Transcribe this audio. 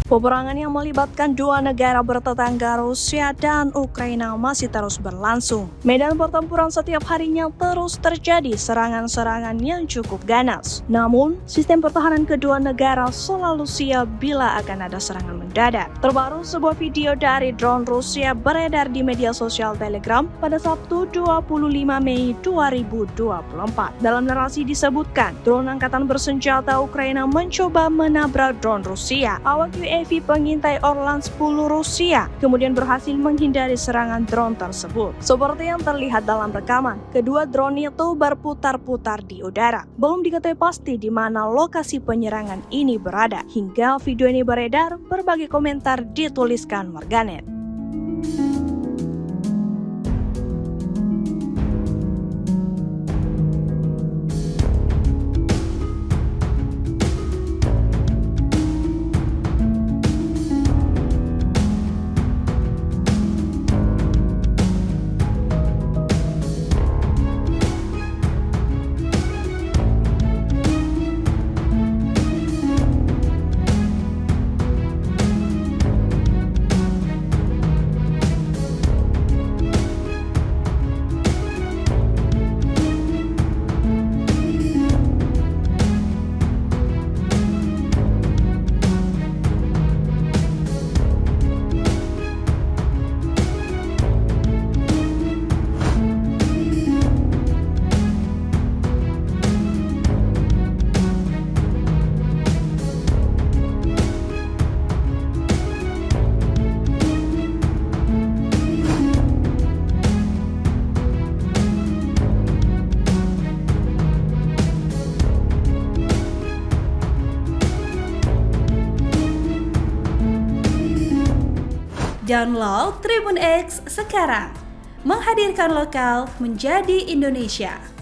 Peperangan yang melibatkan dua negara bertetangga Rusia dan Ukraina masih terus berlangsung. Medan pertempuran setiap harinya terus terjadi serangan-serangan yang cukup ganas. Namun, sistem pertahanan kedua negara selalu siap bila akan ada serangan mendadak. Terbaru, sebuah video dari drone Rusia beredar di media sosial Telegram pada Sabtu 25 Mei 2024. Dalam narasi disebutkan, drone angkatan bersenjata Ukraina mencoba menabrak drone Rusia. Awak UAV pengintai Orlan 10 Rusia kemudian berhasil menghindari serangan drone tersebut. Seperti yang terlihat dalam rekaman, kedua drone itu berputar-putar di udara. Belum diketahui pasti di mana lokasi penyerangan ini berada. Hingga video ini beredar, berbagai komentar dituliskan warganet. Download Tribun X sekarang, menghadirkan lokal menjadi Indonesia.